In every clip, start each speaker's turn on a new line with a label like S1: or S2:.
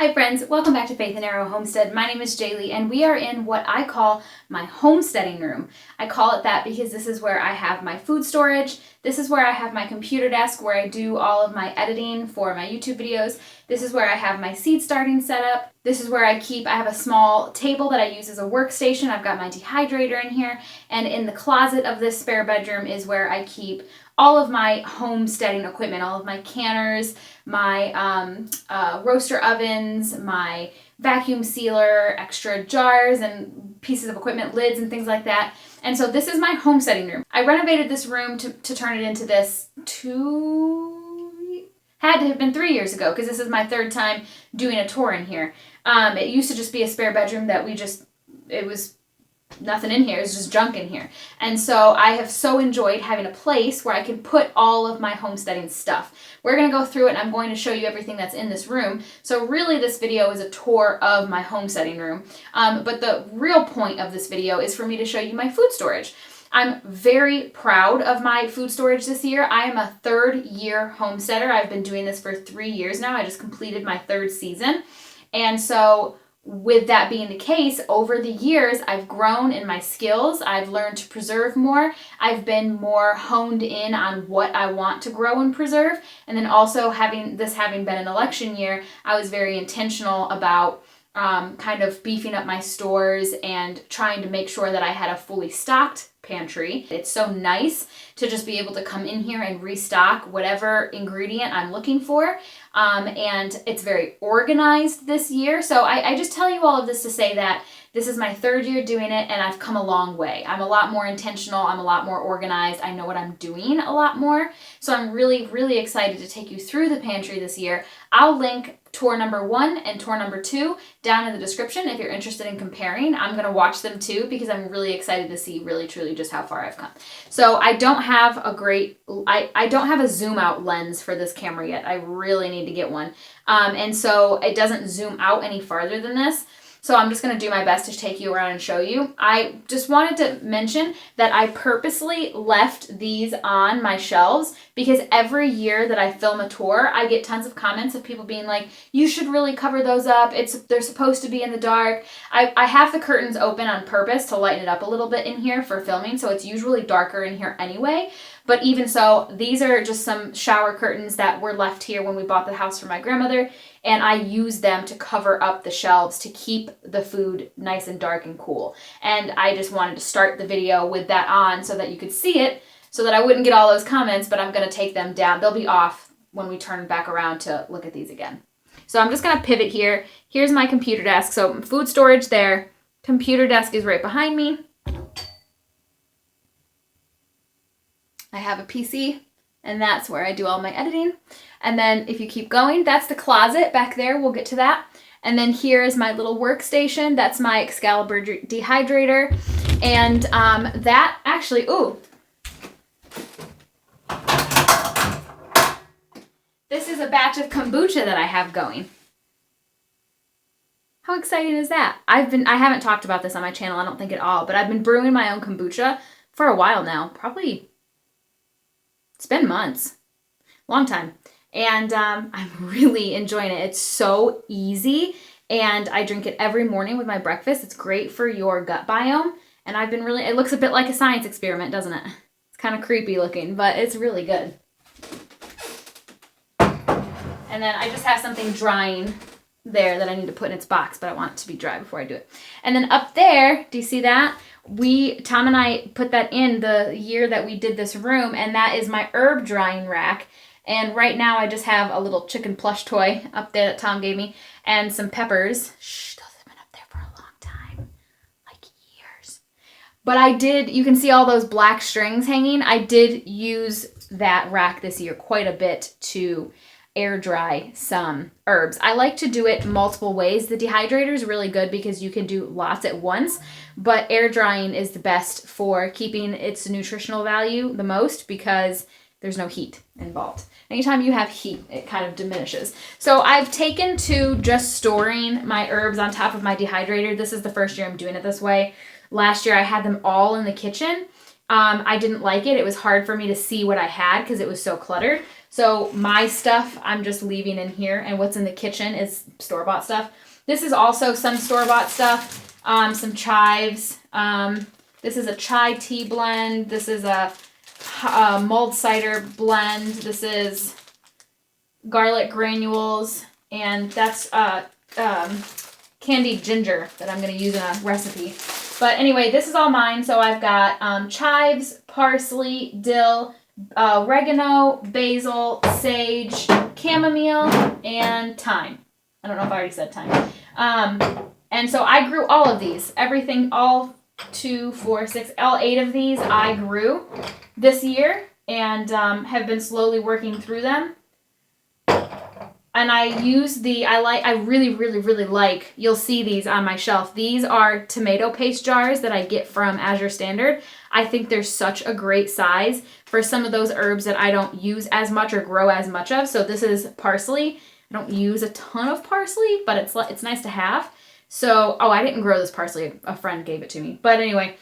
S1: Hi friends, welcome back to Faith and Arrow Homestead. My name is Jaylee and we are in what I call my homesteading room. I call it that because this is where I have my food storage. This is where I have my computer desk where I do all of my editing for my YouTube videos. This is where I have my seed starting setup. This is where I have a small table that I use as a workstation. I've got my dehydrator in here, and in the closet of this spare bedroom is where I keep all of my homesteading equipment, all of my canners, my roaster ovens, my vacuum sealer, extra jars and pieces of equipment, lids and things like that. And so this is my homesteading room. I renovated this room to turn it into this had to have been 3 years ago, because this is my third time doing a tour in here. It used to just be a spare bedroom that it was nothing in here. It's just junk in here. And so I have so enjoyed having a place where I can put all of my homesteading stuff. We're going to go through it and I'm going to show you everything that's in this room. So really this video is a tour of my homesteading room. But the real point of this video is for me to show you my food storage. I'm very proud of my food storage this year. I am a third-year homesteader. I've been doing this for 3 years now. I just completed my third season. And so with that being the case, over the years, I've grown in my skills. I've learned to preserve more. I've been more honed in on what I want to grow and preserve. And then also having been an election year, I was very intentional about kind of beefing up my stores and trying to make sure that I had a fully stocked pantry. It's so nice to just be able to come in here and restock whatever ingredient I'm looking for. And it's very organized this year. So I just tell you all of this to say that this is my third year doing it and I've come a long way. I'm a lot more intentional. I'm a lot more organized. I know what I'm doing a lot more. So I'm really, really excited to take you through the pantry this year. I'll link tour number 1 and tour number 2 down in the description if you're interested in comparing. I'm going to watch them too because I'm really excited to see really truly just how far I've come. So I don't have I don't have a zoom out lens for this camera yet. I really need to get one. And so it doesn't zoom out any farther than this. So I'm just going to do my best to take you around and show you. I just wanted to mention that I purposely left these on my shelves because every year that I film a tour, I get tons of comments of people being like, you should really cover those up. They're supposed to be in the dark. I have the curtains open on purpose to lighten it up a little bit in here for filming, so it's usually darker in here anyway. But even so, these are just some shower curtains that were left here when we bought the house for my grandmother, and I use them to cover up the shelves to keep the food nice and dark and cool. And I just wanted to start the video with that on so that you could see it, so that I wouldn't get all those comments, but I'm going to take them down. They'll be off when we turn back around to look at these again. So I'm just going to pivot here. Here's my computer desk. So food storage there. Computer desk is right behind me. I have a PC, and that's where I do all my editing. And then if you keep going, that's the closet back there. We'll get to that. And then here is my little workstation. That's my Excalibur dehydrator. And that actually, this is a batch of kombucha that I have going. How exciting is that? I haven't talked about this on my channel, I don't think at all, but I've been brewing my own kombucha for a while now. Probably, it's been months. Long time. And I'm really enjoying it. It's so easy, and I drink it every morning with my breakfast. It's great for your gut biome, and it looks a bit like a science experiment, doesn't it? It's kind of creepy looking, but it's really good. And then I just have something drying there that I need to put in its box, but I want it to be dry before I do it. And then up there, do you see that? Tom and I put that in the year that we did this room, and that is my herb drying rack. And right now I just have a little chicken plush toy up there that Tom gave me, and some peppers. Shh, those have been up there for a long time, like years. But you can see all those black strings hanging. I did use that rack this year quite a bit to air dry some herbs. I like to do it multiple ways. The dehydrator is really good because you can do lots at once, but air drying is the best for keeping its nutritional value the most because there's no heat involved. Anytime you have heat, it kind of diminishes. So I've taken to just storing my herbs on top of my dehydrator. This is the first year I'm doing it this way. Last year I had them all in the kitchen. I didn't like it. It was hard for me to see what I had because it was so cluttered. So my stuff I'm just leaving in here, and what's in the kitchen is store-bought stuff. This is also some store-bought stuff, some chives. This is a chai tea blend. This is a mulled cider blend. This is garlic granules, and that's candied ginger that I'm going to use in a recipe. But anyway, this is all mine. So I've got chives, parsley, dill, oregano, basil, sage, chamomile, and thyme. I don't know if I already said thyme. And so I grew all of these. Everything, all 2, 4, 6, all 8 of these I grew this year, and have been slowly working through them. And I use I really like, you'll see these on my shelf. These are tomato paste jars that I get from Azure Standard. I think they're such a great size for some of those herbs that I don't use as much or grow as much of. So this is parsley. I don't use a ton of parsley, but it's nice to have. So, I didn't grow this parsley. A friend gave it to me. But anyway,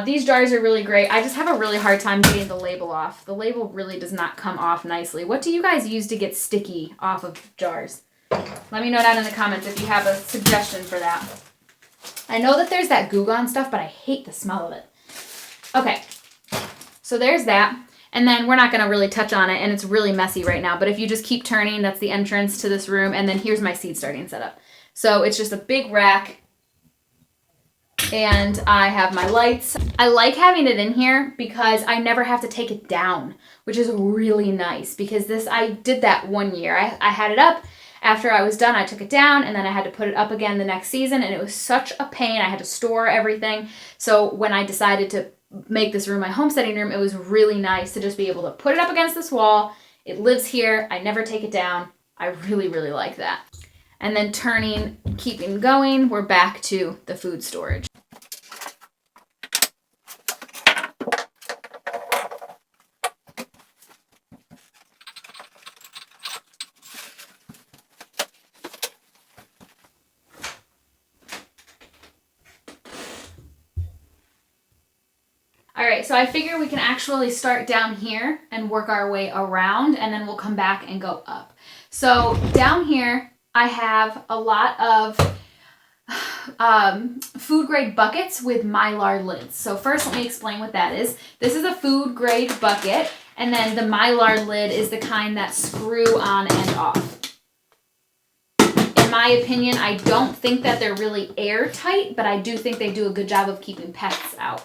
S1: these jars are really great. I just have a really hard time getting the label off. The label really does not come off nicely. What do you guys use to get sticky off of jars? Let me know down in the comments if you have a suggestion for that. I know that there's that Goo Gone stuff, but I hate the smell of it. Okay, so there's that. And then we're not going to really touch on it, and it's really messy right now. But if you just keep turning, that's the entrance to this room. And then here's my seed starting setup. So it's just a big rack. And I have my lights. I like having it in here because I never have to take it down, which is really nice, because I did that one year. I had it up. After I was done, I took it down, and then I had to put it up again the next season, and it was such a pain. I had to store everything. So when I decided to make this room my homesteading room, it was really nice to just be able to put it up against this wall. It lives here. I never take it down. I really like that. And then keeping going, we're back to the food storage. All right, so I figure we can actually start down here and work our way around, and then we'll come back and go up. So down here, I have a lot of food grade buckets with Mylar lids. So first, let me explain what that is. This is a food grade bucket, and then the Mylar lid is the kind that screw on and off. In my opinion, I don't think that they're really airtight, but I do think they do a good job of keeping pests out.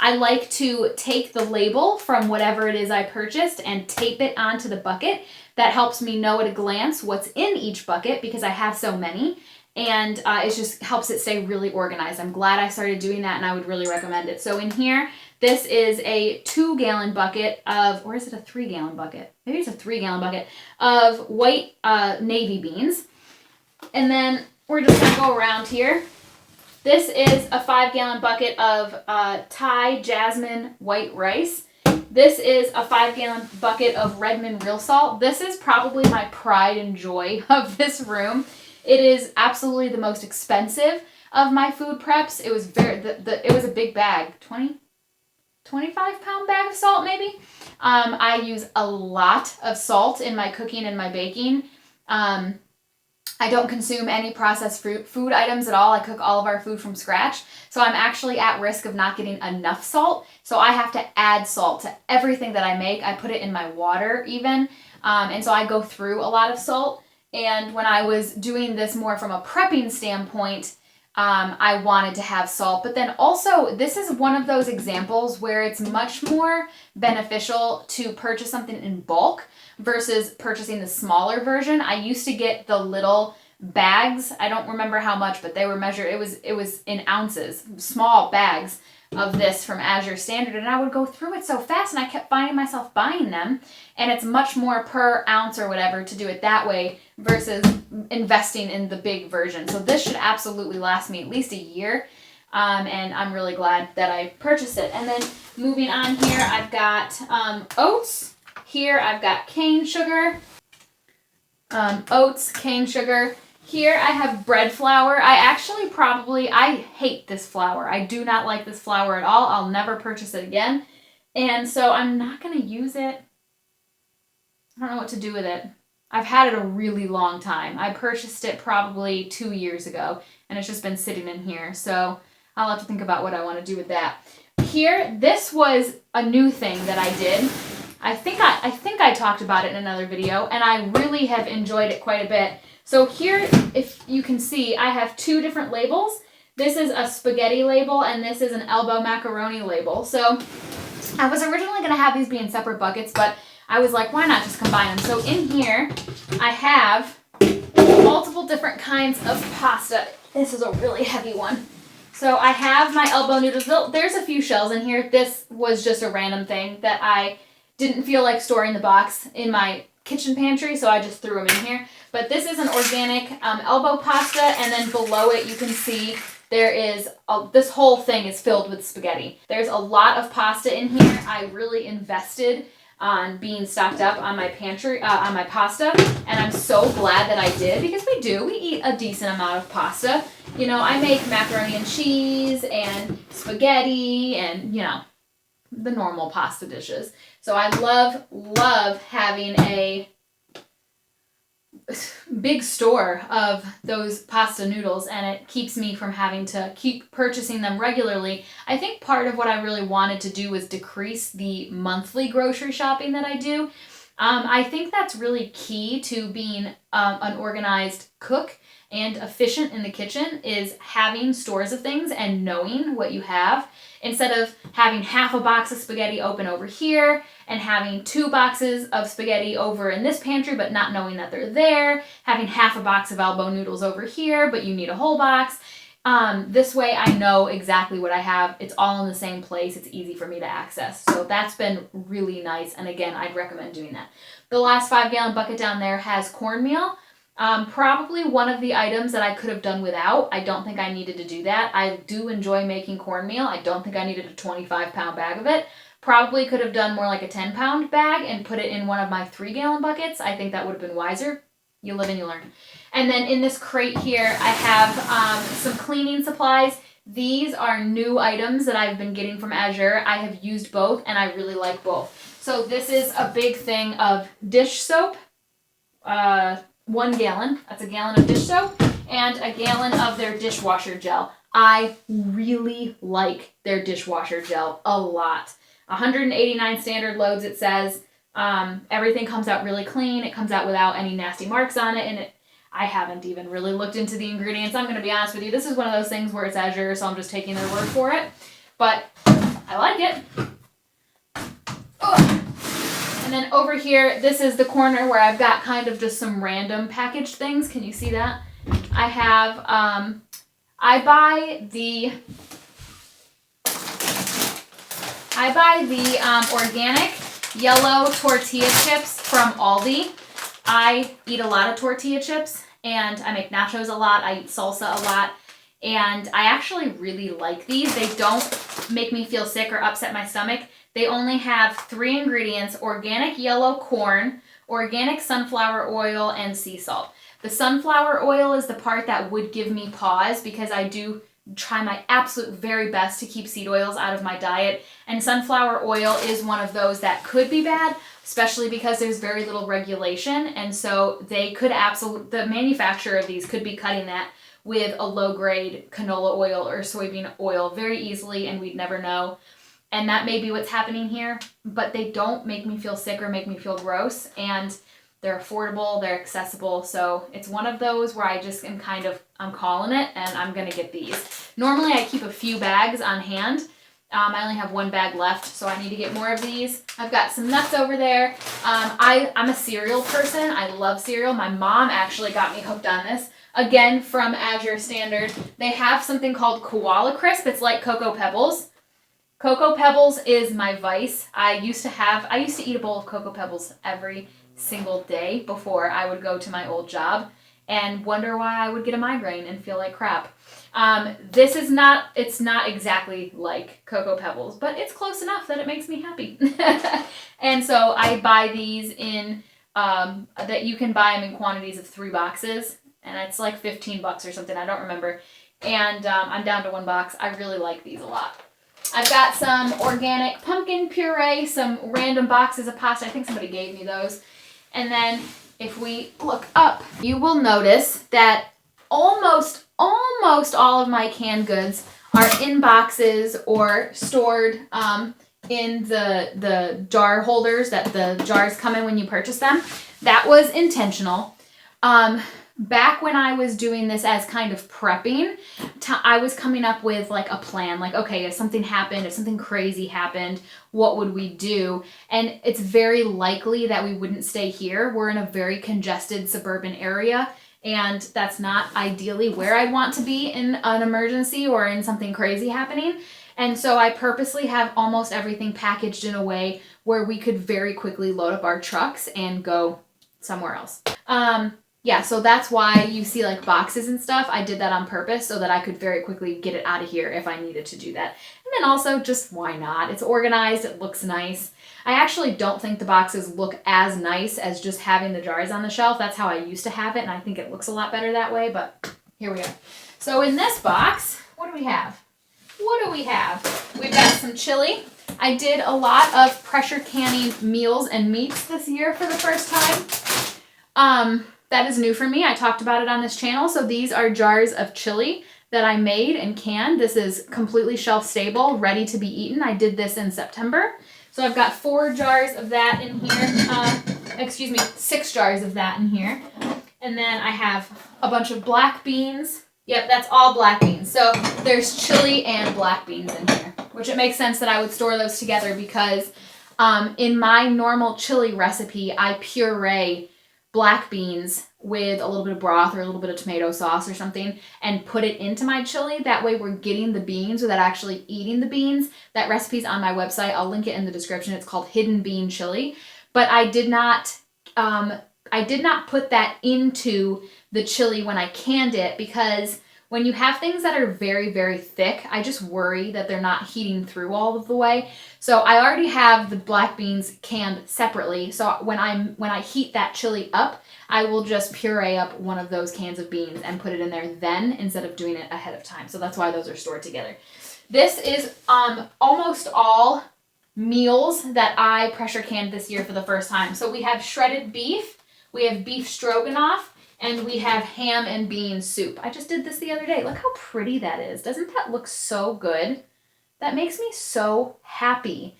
S1: I like to take the label from whatever it is I purchased and tape it onto the bucket. That helps me know at a glance what's in each bucket because I have so many, and it just helps it stay really organized. I'm glad I started doing that, and I would really recommend it. So in here, this is a 2-gallon bucket of, or is it a 3-gallon bucket? Maybe it's a 3-gallon bucket of white navy beans. And then we're just going to go around here. This is a 5-gallon bucket of Thai jasmine white rice. This is a 5-gallon bucket of Redmond real salt. This is probably my pride and joy of this room. It is absolutely the most expensive of my food preps. It was it was a big bag, 25-pound bag of salt maybe. I use a lot of salt in my cooking and my baking. I don't consume any processed food items at all. I cook all of our food from scratch. So I'm actually at risk of not getting enough salt. So I have to add salt to everything that I make. I put it in my water even. And so I go through a lot of salt. And when I was doing this more from a prepping standpoint, I wanted to have salt. But then also, this is one of those examples where it's much more beneficial to purchase something in bulk versus purchasing the smaller version. I used to get the little bags. I don't remember how much, but they were measured. It was in ounces, small bags of this from Azure Standard, and I would go through it so fast, and I kept finding myself buying them, and it's much more per ounce or whatever to do it that way versus investing in the big version. So this should absolutely last me at least a year, and I'm really glad that I purchased it. And then moving on here, I've got oats. Here I've got cane sugar, oats, cane sugar. Here I have bread flour. I hate this flour. I do not like this flour at all. I'll never purchase it again. And so I'm not going to use it. I don't know what to do with it. I've had it a really long time. I purchased it probably 2 years ago, and it's just been sitting in here. So I'll have to think about what I want to do with that. Here, this was a new thing that I did. I think I talked about it in another video, and I really have enjoyed it quite a bit. So here, if you can see, I have 2 different labels. This is a spaghetti label, and this is an elbow macaroni label. So I was originally going to have these be in separate buckets, but I was like, why not just combine them? So in here, I have multiple different kinds of pasta. This is a really heavy one. So I have my elbow noodles. There's a few shells in here. This was just a random thing that I didn't feel like storing the box in my kitchen pantry, so I just threw them in here. But this is an organic elbow pasta, and then below it you can see there is, this whole thing is filled with spaghetti. There's a lot of pasta in here. I really invested on being stocked up on my pantry, on my pasta, and I'm so glad that I did, because we eat a decent amount of pasta. You know, I make macaroni and cheese and spaghetti and, you know, the normal pasta dishes. So I love having a big store of those pasta noodles, and it keeps me from having to keep purchasing them regularly. I think part of what I really wanted to do was decrease the monthly grocery shopping that I do. I think that's really key to being an organized cook and efficient in the kitchen, is having stores of things and knowing what you have, instead of having half a box of spaghetti open over here and having 2 boxes of spaghetti over in this pantry but not knowing that they're there, having half a box of elbow noodles over here but you need a whole box. This way I know exactly what I have. It's all in the same place. It's easy for me to access. So that's been really nice, and again, I'd recommend doing that. The last 5-gallon bucket down there has cornmeal. Probably one of the items that I could have done without. I don't think I needed to do that. I do enjoy making cornmeal. I don't think I needed a 25-pound bag of it. Probably could have done more like a 10-pound bag and put it in one of my 3-gallon buckets. I think that would have been wiser. You live and you learn. And then in this crate here, I have some cleaning supplies. These are new items that I've been getting from Azure. I have used both, and I really like both. So this is a big thing of dish soap. 1 gallon, that's a gallon of dish soap, and a gallon of their dishwasher gel. I really like their dishwasher gel a lot. 189 standard loads, it says. Everything comes out really clean. It comes out without any nasty marks on it, and I haven't even really looked into the ingredients. I'm going to be honest with you. This is one of those things where it's Azure, so I'm just taking their word for it. But I like it. Ugh. And then over here, this is the corner where I've got kind of just some random packaged things. Can you see that? I have, I buy the organic yellow tortilla chips from Aldi. I eat a lot of tortilla chips, and I make nachos a lot. I eat salsa a lot, and I actually really like these. They don't make me feel sick or upset my stomach. They only have 3 ingredients: organic yellow corn, organic sunflower oil, and sea salt. The sunflower oil is the part that would give me pause, because I do try my absolute very best to keep seed oils out of my diet. And sunflower oil is one of those that could be bad, especially because there's very little regulation. And so they could the manufacturer of these could be cutting that with a low-grade canola oil or soybean oil very easily, and we'd never know. And that may be what's happening here, but they don't make me feel sick or make me feel gross, and they're affordable, they're accessible, so it's one of those where I just am I'm calling it, and I'm gonna get these. Normally I keep a few bags on hand. I only have 1 bag left, so I need to get more of these. I've got some nuts over there. I'm a cereal person. I love cereal. My mom actually got me hooked on this. Again, from Azure Standard. They have something called Koala Crisp. It's like Cocoa Pebbles. Cocoa Pebbles is my vice. I used to eat a bowl of Cocoa Pebbles every single day before I would go to my old job and wonder why I would get a migraine and feel like crap. It's not exactly like Cocoa Pebbles, but it's close enough that it makes me happy. And so I buy these in, that you can buy them in quantities of 3 boxes, and it's like $15 or something, I don't remember. And I'm down to 1 box. I really like these a lot. I've got some organic pumpkin puree, some random boxes of pasta. I think somebody gave me those. And then if we look up, you will notice that almost all of my canned goods are in boxes or stored in the jar holders that the jars come in when you purchase them. That was intentional. Back when I was doing this as kind of prepping, I was coming up with like a plan, like, okay, if something happened, if something crazy happened, what would we do? And it's very likely that we wouldn't stay here. We're in a very congested suburban area, and that's not ideally where I'd want to be in an emergency or in something crazy happening. And so I purposely have almost everything packaged in a way where we could very quickly load up our trucks and go somewhere else. Yeah, so that's why you see like boxes and stuff. I did that on purpose so that I could very quickly get it out of here if I needed to do that. And then also just why not? It's organized, it looks nice. I actually don't think the boxes look as nice as just having the jars on the shelf. That's how I used to have it, and I think it looks a lot better that way, but here we are. So in this box, what do we have? What do we have? We've got some chili. I did a lot of pressure canning meals and meats this year for the first time. That is new for me. I talked about it on this channel. So these are jars of chili that I made and canned. This is completely shelf stable, ready to be eaten. I did this in September. So I've got 4 jars of that in here. 6 jars of that in here. And then I have a bunch of black beans. Yep, that's all black beans. So there's chili and black beans in here, which it makes sense that I would store those together because in my normal chili recipe, I puree black beans with a little bit of broth or a little bit of tomato sauce or something and put it into my chili. That way we're getting the beans without actually eating the beans. That recipe's on my website. I'll link it in the description. It's called Hidden Bean Chili. But I did not put that into the chili when I canned it because when you have things that are very, very thick, I just worry that they're not heating through all of the way. So I already have the black beans canned separately. So when I heat that chili up, I will just puree up one of those cans of beans and put it in there then instead of doing it ahead of time. So that's why those are stored together. This is almost all meals that I pressure canned this year for the first time. So we have shredded beef, we have beef stroganoff, and we have ham and bean soup. I just did this the other day. Look how pretty that is. Doesn't that look so good? That makes me so happy.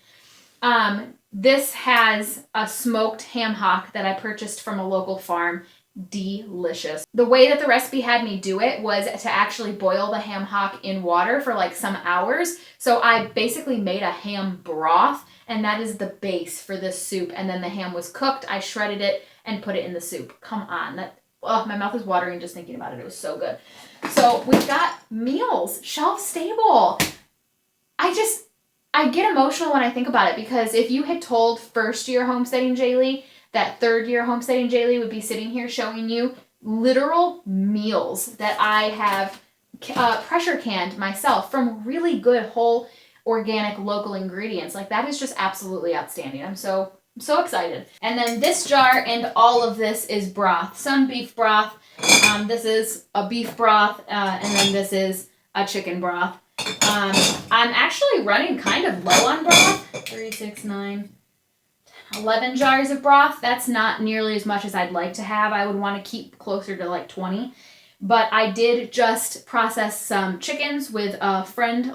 S1: This has a smoked ham hock that I purchased from a local farm. Delicious. The way that the recipe had me do it was to actually boil the ham hock in water for like some hours. So I basically made a ham broth, and that is the base for this soup. And then the ham was cooked. I shredded it and put it in the soup. Come on. Oh, my mouth is watering just thinking about it. It was so good. So we've got meals, shelf stable. I get emotional when I think about it because if you had told first year homesteading Jaylee that third year homesteading Jaylee would be sitting here showing you literal meals that I have pressure canned myself from really good whole organic local ingredients, like that is just absolutely outstanding. I'm so excited. And then this jar and all of this is broth. Some beef broth. This is a beef broth, and then this is a chicken broth. I'm actually running kind of low on broth. 3, 6, 9, 11 jars of broth. That's not nearly as much as I'd like to have. I would want to keep closer to like 20. But I did just process some chickens with a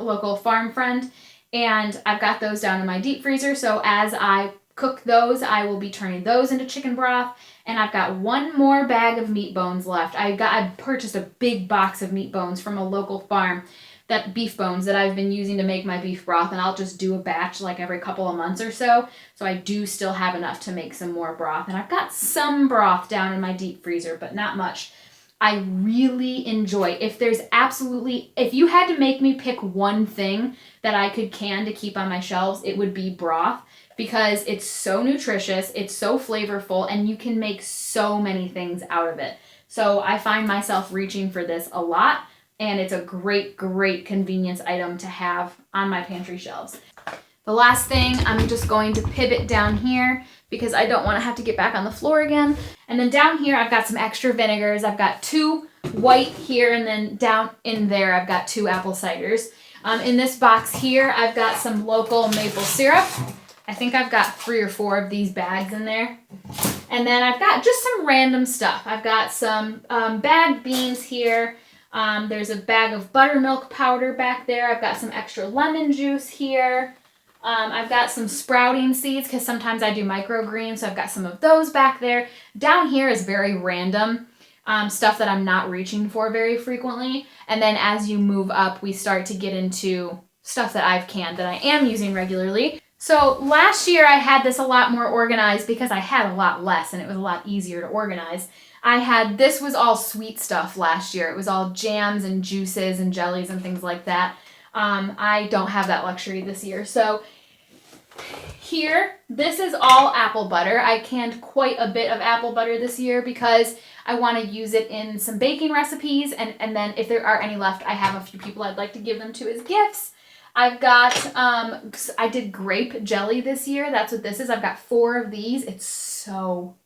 S1: local farm friend, and I've got those down in my deep freezer. So as I cook those, I will be turning those into chicken broth. And I've got one more bag of meat bones left. I purchased a big box of meat bones from a local farm, that beef bones that I've been using to make my beef broth, and I'll just do a batch like every couple of months or so. So I do still have enough to make some more broth. And I've got some broth down in my deep freezer, but not much. I really enjoy. If you had to make me pick one thing that I could can to keep on my shelves, it would be broth. Because it's so nutritious, it's so flavorful, and you can make so many things out of it. So I find myself reaching for this a lot, and it's a great, great convenience item to have on my pantry shelves. The last thing, I'm just going to pivot down here because I don't want to have to get back on the floor again. And then down here, I've got some extra vinegars. I've got 2 white here, and then down in there, I've got 2 apple ciders. In this box here, I've got some local maple syrup. I think I've got 3 or 4 of these bags in there. And then I've got just some random stuff. I've got some bagged beans here. There's a bag of buttermilk powder back there. I've got some extra lemon juice here. I've got some sprouting seeds because sometimes I do microgreens, so I've got some of those back there. Down here is very random stuff that I'm not reaching for very frequently. And then as you move up, we start to get into stuff that I've canned that I am using regularly. So last year I had this a lot more organized because I had a lot less and it was a lot easier to organize. This was all sweet stuff last year. It was all jams and juices and jellies and things like that. I don't have that luxury this year. So here, this is all apple butter. I canned quite a bit of apple butter this year because I want to use it in some baking recipes. And then if there are any left, I have a few people I'd like to give them to as gifts. I've got, I did grape jelly this year. That's what this is. I've got 4 of these. It's so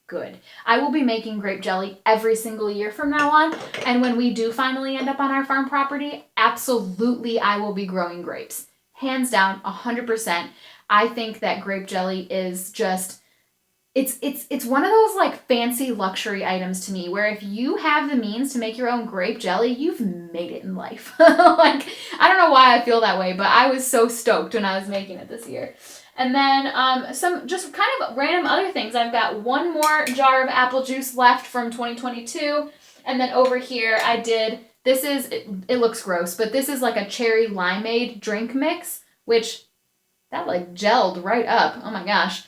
S1: good. I will be making grape jelly every single year from now on. And when we do finally end up on our farm property, absolutely I will be growing grapes. Hands down, 100%. I think that grape jelly is just, it's one of those like fancy luxury items to me where if you have the means to make your own grape jelly, you've made it in life. Like, I don't know why I feel that way, but I was so stoked when I was making it this year. And then some just kind of random other things. I've got 1 more jar of apple juice left from 2022. And then over here I did, it looks gross, but this is like a cherry limeade drink mix, which that like gelled right up. Oh my gosh.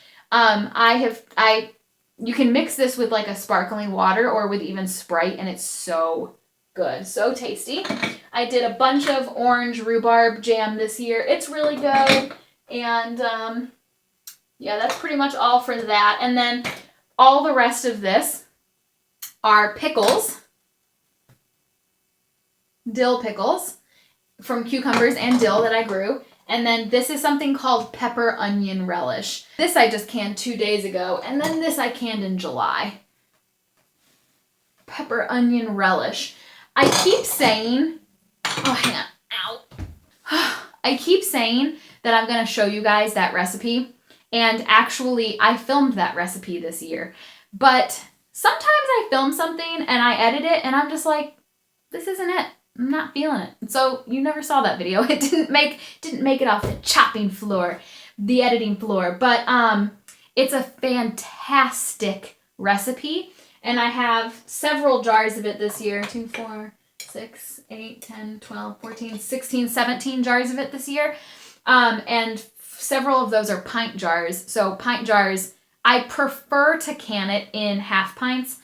S1: You can mix this with like a sparkling water or with even Sprite and it's so good. So tasty. I did a bunch of orange rhubarb jam this year. It's really good. And yeah, that's pretty much all for that. And then all the rest of this are pickles, dill pickles from cucumbers and dill that I grew. And then this is something called pepper onion relish. This I just canned 2 days ago. And then this I canned in July. Pepper onion relish. I keep saying, oh, hang on, ow. I keep saying that I'm going to show you guys that recipe. And actually, I filmed that recipe this year. But sometimes I film something and I edit it and I'm just like, this isn't it. I'm not feeling it. So you never saw that video. It didn't make it off the chopping floor, the editing floor. But it's a fantastic recipe. And I have several jars of it this year. 2, 4, 6, 8, 10, 12, 14, 16, 17 jars of it this year. And several of those are pint jars. So pint jars, I prefer to can it in half pints,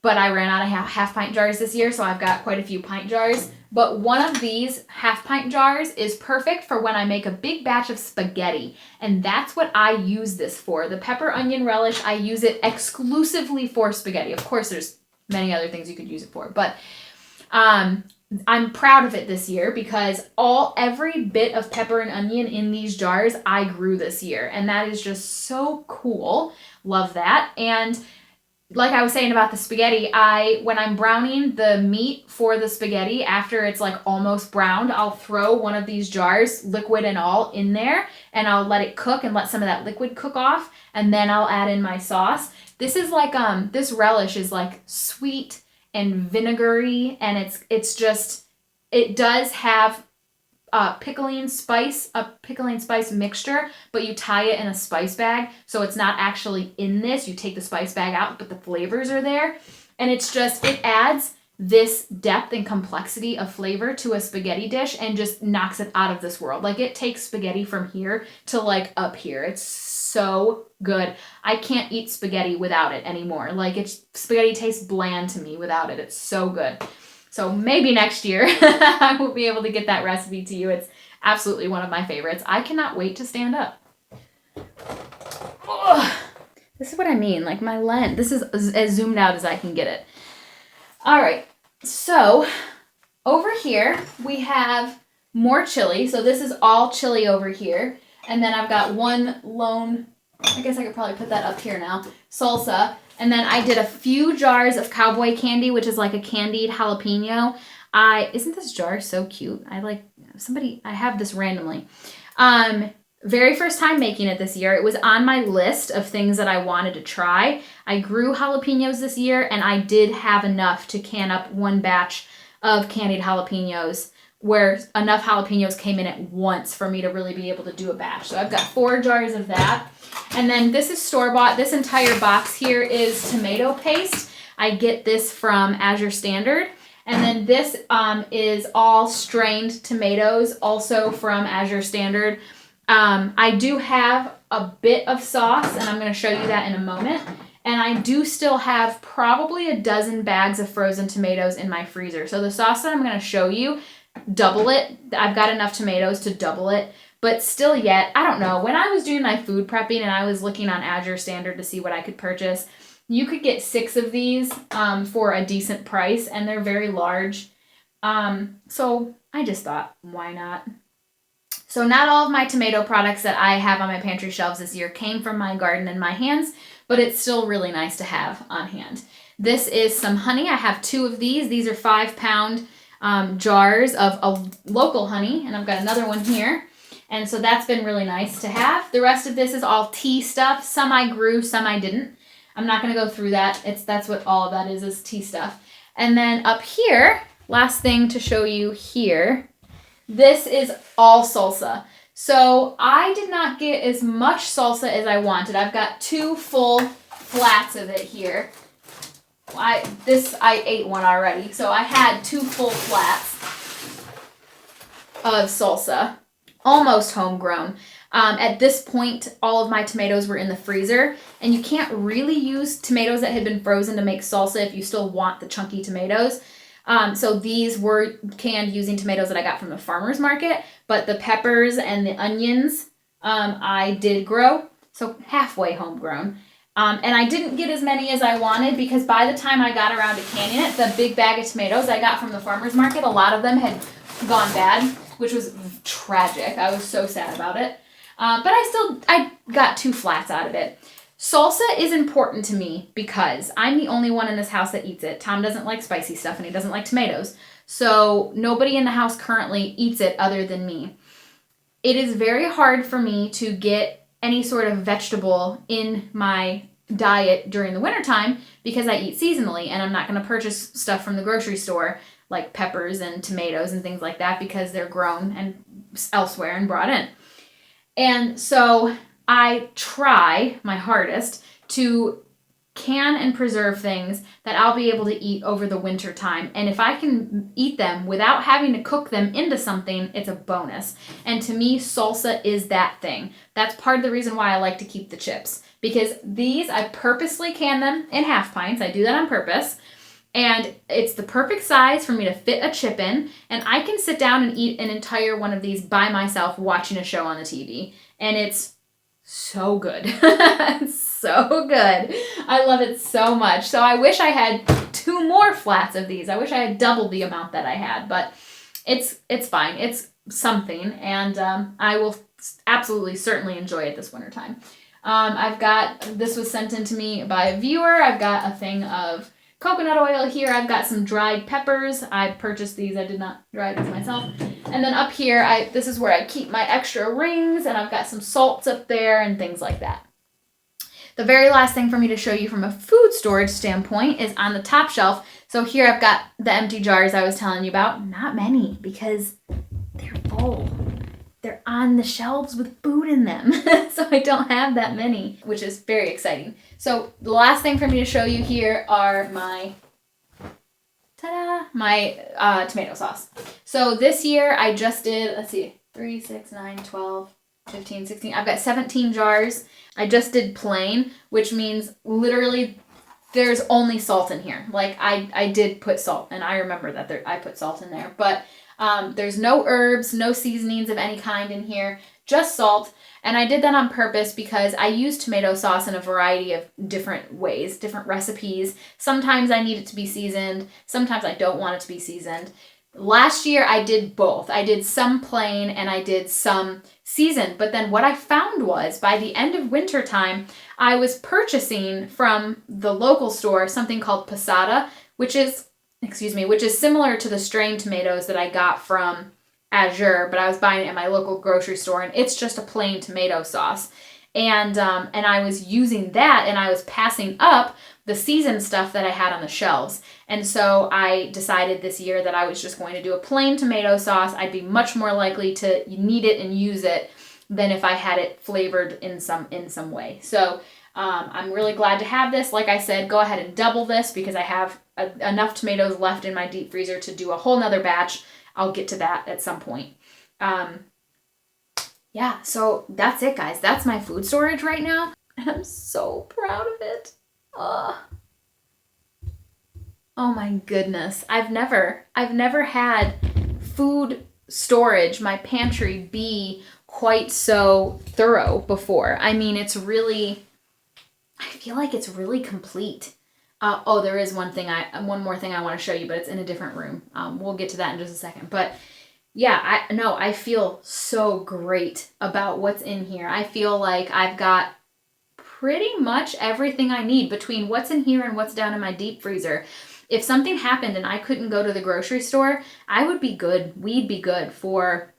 S1: but I ran out of half pint jars this year, so I've got quite a few pint jars. But one of these half pint jars is perfect for when I make a big batch of spaghetti, and that's what I use this for. The pepper onion relish, I use it exclusively for spaghetti. Of course, there's many other things you could use it for, but I'm proud of it this year because every bit of pepper and onion in these jars I grew this year, and that is just so cool. Love that. And like I was saying about the spaghetti, when I'm browning the meat for the spaghetti, after it's like almost browned, I'll throw one of these jars, liquid and all, in there, and I'll let it cook and let some of that liquid cook off, and then I'll add in my sauce. This is like, this relish is like sweet and vinegary, and it does have a pickling spice mixture, but you tie it in a spice bag, so it's not actually in this. You take the spice bag out, but the flavors are there, and it adds this depth and complexity of flavor to a spaghetti dish and just knocks it out of this world. Like, it takes spaghetti from here to like up here. It's so good. I can't eat spaghetti without it anymore. Like, spaghetti tastes bland to me without it. It's so good. So maybe next year I will be able to get that recipe to you. It's absolutely one of my favorites. I cannot wait to stand up. Ugh. This is what I mean. Like, my lens, this is as zoomed out as I can get it. All right. So over here we have more chili. So this is all chili over here. And then I've got one lone, I guess I could probably put that up here now, salsa. And then I did a few jars of cowboy candy, which is like a candied jalapeno. Isn't this jar so cute? I have this randomly. Very first time making it this year. It was on my list of things that I wanted to try. I grew jalapenos this year, and I did have enough to can up one batch of candied jalapenos, where enough jalapenos came in at once for me to really be able to do a batch. So I've got 4 jars of that. And then this is store-bought. This entire box here is tomato paste. I get this from Azure Standard. And then this is all strained tomatoes, also from Azure Standard. I do have a bit of sauce, and I'm going to show you that in a moment. And I do still have probably a dozen bags of frozen tomatoes in my freezer. So the sauce that I'm going to show you, double it. I've got enough tomatoes to double it. But still yet, I don't know. When I was doing my food prepping and I was looking on Azure Standard to see what I could purchase, you could get 6 of these for a decent price, and they're very large. So I just thought, why not? So not all of my tomato products that I have on my pantry shelves this year came from my garden and my hands, but it's still really nice to have on hand. This is some honey. I have 2 of these. These are 5-pound jars of a local honey, and I've got another one here. And so that's been really nice to have. The rest of this is all tea stuff. Some I grew, some I didn't. I'm not going to go through that. That's what all of that is tea stuff. And then up here, last thing to show you here, this is all salsa. So I did not get as much salsa as I wanted. I've got 2 full flats of it here. I ate one already. So I had 2 full flats of salsa, almost homegrown. At this point, all of my tomatoes were in the freezer, and you can't really use tomatoes that had been frozen to make salsa if you still want the chunky tomatoes. So these were canned using tomatoes that I got from the farmer's market, but the peppers and the onions I did grow, so halfway homegrown. And I didn't get as many as I wanted because by the time I got around to canning it, the big bag of tomatoes I got from the farmer's market, a lot of them had gone bad, which was tragic. I was so sad about it. But I got 2 flats out of it. Salsa is important to me because I'm the only one in this house that eats it. Tom doesn't like spicy stuff and he doesn't like tomatoes. So nobody in the house currently eats it other than me. It is very hard for me to get any sort of vegetable in my diet during the wintertime because I eat seasonally and I'm not going to purchase stuff from the grocery store like peppers and tomatoes and things like that because they're grown and elsewhere and brought in. And so I try my hardest to can and preserve things that I'll be able to eat over the winter time. And if I can eat them without having to cook them into something, it's a bonus. And to me, salsa is that thing. That's part of the reason why I like to keep the chips. Because these, I purposely can them in half pints. I do that on purpose. And it's the perfect size for me to fit a chip in. And I can sit down and eat an entire one of these by myself watching a show on the TV. And it's so good. It's so good. I love it so much. So I wish I had 2 more flats of these. I wish I had doubled the amount that I had. But it's fine. It's something. And I will absolutely, certainly enjoy it this wintertime. This was sent in to me by a viewer. I've got a thing of coconut oil here. I've got some dried peppers. I purchased these. I did not dry these myself. And then up here, this is where I keep my extra rings, and I've got some salts up there and things like that. The very last thing for me to show you from a food storage standpoint is on the top shelf. So here I've got the empty jars I was telling you about. Not many because they're full. They're on the shelves with food in them. So I don't have that many, which is very exciting. So the last thing for me to show you here are my tomato sauce. So this year I just did, 3, 6, 9, 12, 15, 16. I've got 17 jars. I just did plain, which means literally there's only salt in here. Like I did put salt, and I remember that I put salt in there, but there's no herbs, no seasonings of any kind in here, just salt. And I did that on purpose because I use tomato sauce in a variety of different ways, different recipes. Sometimes I need it to be seasoned. Sometimes I don't want it to be seasoned. Last year I did both. I did some plain and I did some seasoned. But then what I found was by the end of winter time, I was purchasing from the local store something called passata, which is similar to the strained tomatoes that I got from azure, but I was buying it at my local grocery store, and it's just a plain tomato sauce. And I was using that, and I was passing up the seasoned stuff that I had on the shelves. And so I decided this year that I was just going to do a plain tomato sauce. I'd be much more likely to need it and use it than if I had it flavored in some way. So I'm really glad to have this. Like I said, go ahead and double this because I have enough tomatoes left in my deep freezer to do a whole nother batch. I'll get to that at some point. Yeah, so that's it, guys. That's my food storage right now. And I'm so proud of it. Oh my goodness. I've never had food storage, my pantry, be quite so thorough before. I mean, I feel like it's really complete. There is one more thing I want to show you, but it's in a different room. We'll get to that in just a second. But yeah, I feel so great about what's in here. I feel like I've got pretty much everything I need between what's in here and what's down in my deep freezer. If something happened and I couldn't go to the grocery store, I would be good. We'd be good for,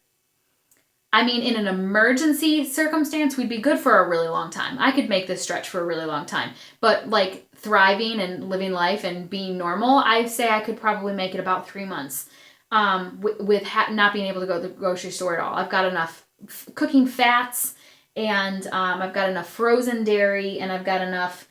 S1: in an emergency circumstance, we'd be good for a really long time. I could make this stretch for a really long time. But like thriving and living life and being normal, I'd say I could probably make it about 3 months with not being able to go to the grocery store at all. I've got enough cooking fats, and I've got enough frozen dairy, and I've got enough,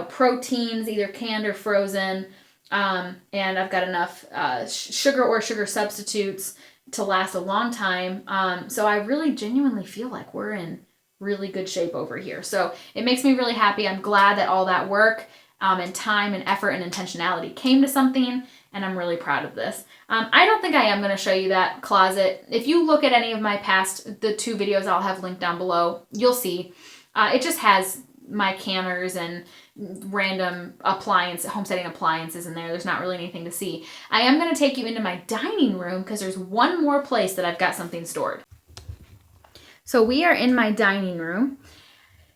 S1: proteins, either canned or frozen, and I've got enough sugar or sugar substitutes to last a long time. So I really genuinely feel like we're in really good shape over here. So it makes me really happy. I'm glad that all that work and time and effort and intentionality came to something, and I'm really proud of this. I don't think I am going to show you that closet. If you look at any of my the 2 videos I'll have linked down below, you'll see. It just has my canners and random homesteading appliances in there. There's not really anything to see. I am going to take you into my dining room because there's one more place that I've got something stored. So we are in my dining room.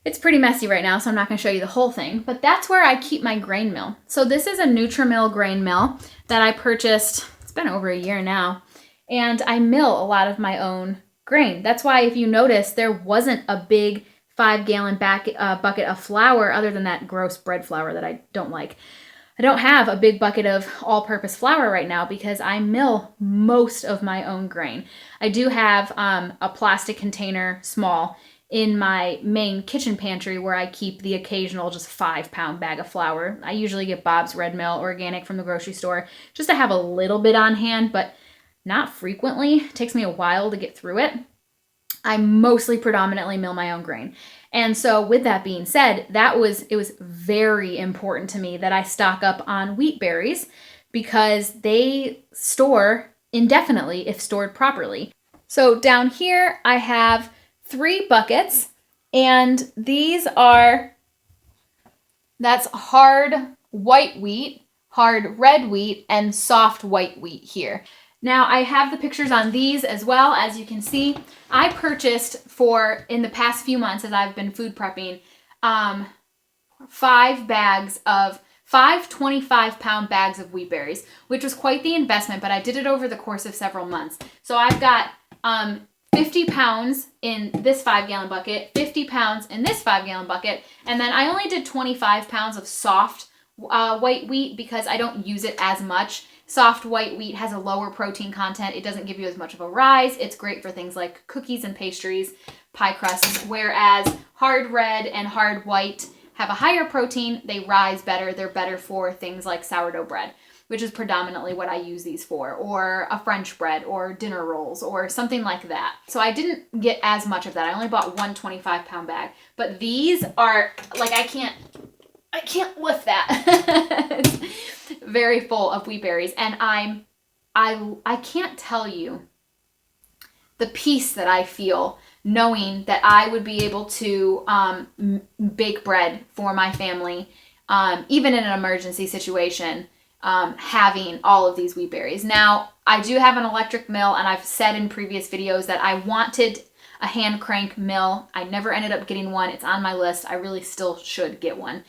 S1: It's pretty messy right now, so I'm not going to show you the whole thing, but that's where I keep my grain mill. So this is a Nutri-Mill grain mill that I purchased, it's been over a year now, and I mill a lot of my own grain. That's why if you notice, there wasn't a big 5-gallon bucket of flour other than that gross bread flour that I don't like. I don't have a big bucket of all-purpose flour right now because I mill most of my own grain. I do have a plastic container, small, in my main kitchen pantry where I keep the occasional just 5-pound bag of flour. I usually get Bob's Red Mill organic from the grocery store just to have a little bit on hand, but not frequently. It takes me a while to get through it. I mostly predominantly mill my own grain. And so with that being said, it was very important to me that I stock up on wheat berries because they store indefinitely if stored properly. So down here I have 3 buckets, and that's hard white wheat, hard red wheat, and soft white wheat here. Now I have the pictures on these as well. As you can see, I purchased in the past few months as I've been food prepping, 5 25-pound bags of wheat berries, which was quite the investment, but I did it over the course of several months. So I've got 50 pounds in this 5-gallon bucket, 50 pounds in this 5-gallon bucket, and then I only did 25 pounds of soft white wheat because I don't use it as much. Soft white wheat has a lower protein content. It doesn't give you as much of a rise. It's great for things like cookies and pastries, pie crusts, whereas hard red and hard white have a higher protein. They rise better. They're better for things like sourdough bread, which is predominantly what I use these for, or a French bread, or dinner rolls, or something like that. So I didn't get as much of that. I only bought one 25-pound bag, but these are, like, I can't lift that. It's very full of wheat berries, and I can't tell you the peace that I feel knowing that I would be able to bake bread for my family, even in an emergency situation, having all of these wheat berries. Now, I do have an electric mill, and I've said in previous videos that I wanted a hand crank mill. I never ended up getting one. It's on my list. I really still should get one.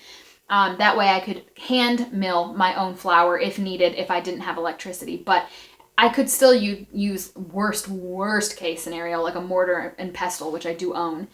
S1: That way I could hand mill my own flour if needed, if I didn't have electricity. But I could still use worst case scenario, like a mortar and pestle, which I do own.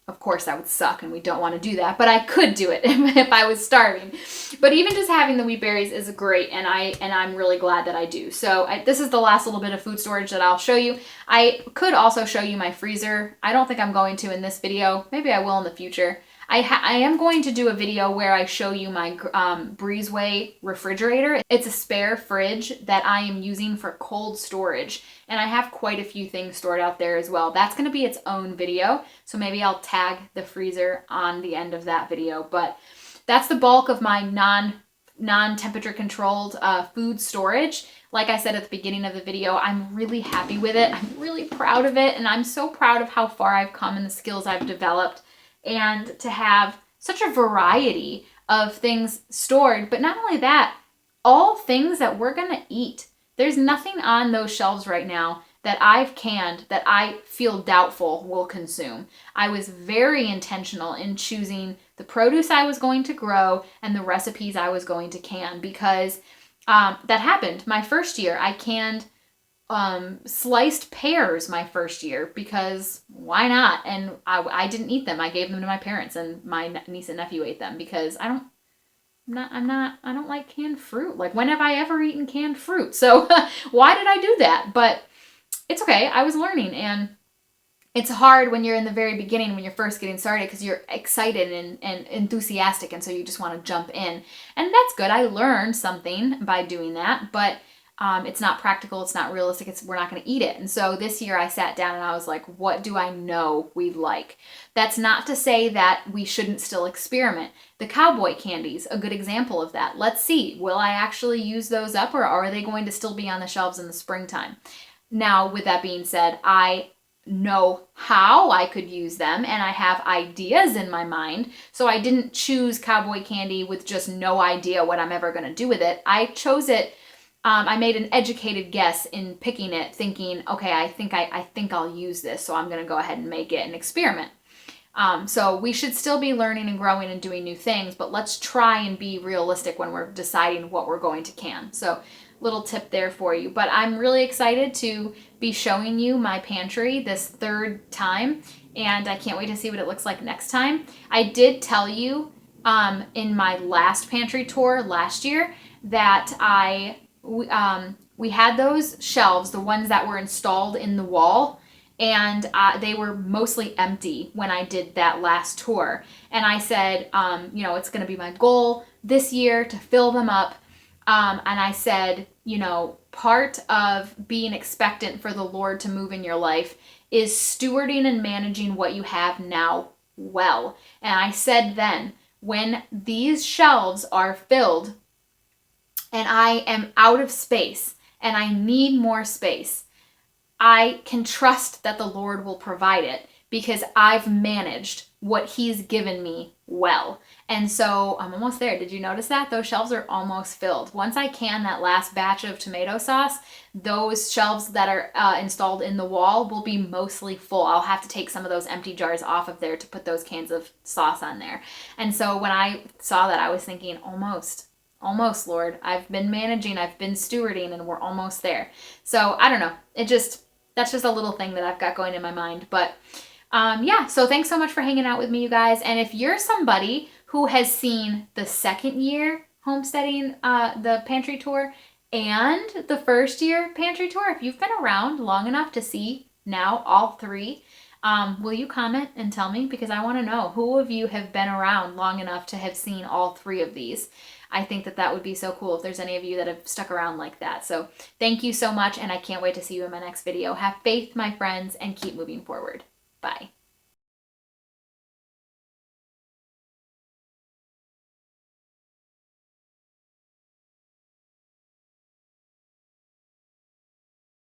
S1: Of course, that would suck, and we don't want to do that, but I could do it if I was starving. But even just having the wheat berries is great, and I'm really glad that I do. So this is the last little bit of food storage that I'll show you. I could also show you my freezer. I don't think I'm going to in this video. Maybe I will in the future. I am going to do a video where I show you my Breezeway refrigerator. It's a spare fridge that I am using for cold storage, and I have quite a few things stored out there as well. That's going to be its own video, so maybe I'll tag the freezer on the end of that video. But that's the bulk of my non-temperature controlled food storage. Like I said at the beginning of the video, I'm really happy with it. I'm really proud of it, and I'm so proud of how far I've come and the skills I've developed, and to have such a variety of things stored. But not only that, all things that we're going to eat. There's nothing on those shelves right now that I've canned that I feel doubtful will consume. I was very intentional in choosing the produce I was going to grow and the recipes I was going to can, because that happened my first year. I canned sliced pears my first year because why not? And I didn't eat them. I gave them to my parents, and my niece and nephew ate them because I don't like canned fruit. Like, when have I ever eaten canned fruit? So why did I do that? But it's okay. I was learning, and it's hard when you're in the very beginning, when you're first getting started, because you're excited and enthusiastic, and so you just want to jump in. And that's good. I learned something by doing that, but it's not practical. It's not realistic. We're not going to eat it. And so this year I sat down and I was like, what do I know we like? That's not to say that we shouldn't still experiment. The cowboy candies, a good example of that. Let's see, will I actually use those up, or are they going to still be on the shelves in the springtime? Now, with that being said, I know how I could use them, and I have ideas in my mind. So I didn't choose cowboy candy with just no idea what I'm ever going to do with it. I chose it. I made an educated guess in picking it, thinking, okay, I think I'll use this, so I'm going to go ahead and make it and experiment. So we should still be learning and growing and doing new things, but let's try and be realistic when we're deciding what we're going to can. So little tip there for you. But I'm really excited to be showing you my pantry this third time, and I can't wait to see what it looks like next time. I did tell you in my last pantry tour last year that we had those shelves, the ones that were installed in the wall, and they were mostly empty when I did that last tour. And I said, it's going to be my goal this year to fill them up. And I said, part of being expectant for the Lord to move in your life is stewarding and managing what you have now well. And I said then, when these shelves are filled and I am out of space and I need more space, I can trust that the Lord will provide it because I've managed what He's given me well. And so I'm almost there. Did you notice that? Those shelves are almost filled. Once I can that last batch of tomato sauce, those shelves that are installed in the wall will be mostly full. I'll have to take some of those empty jars off of there to put those cans of sauce on there. And so when I saw that, I was thinking, almost, Lord. I've been managing, I've been stewarding, and we're almost there. So I don't know. That's just a little thing that I've got going in my mind. But so thanks so much for hanging out with me, you guys. And if you're somebody who has seen the second year homesteading, the pantry tour, and the first year pantry tour, if you've been around long enough to see now all three, will you comment and tell me? Because I want to know who of you have been around long enough to have seen all three of these. I think that would be so cool if there's any of you that have stuck around like that. So thank you so much, and I can't wait to see you in my next video. Have faith, my friends, and keep moving forward. Bye.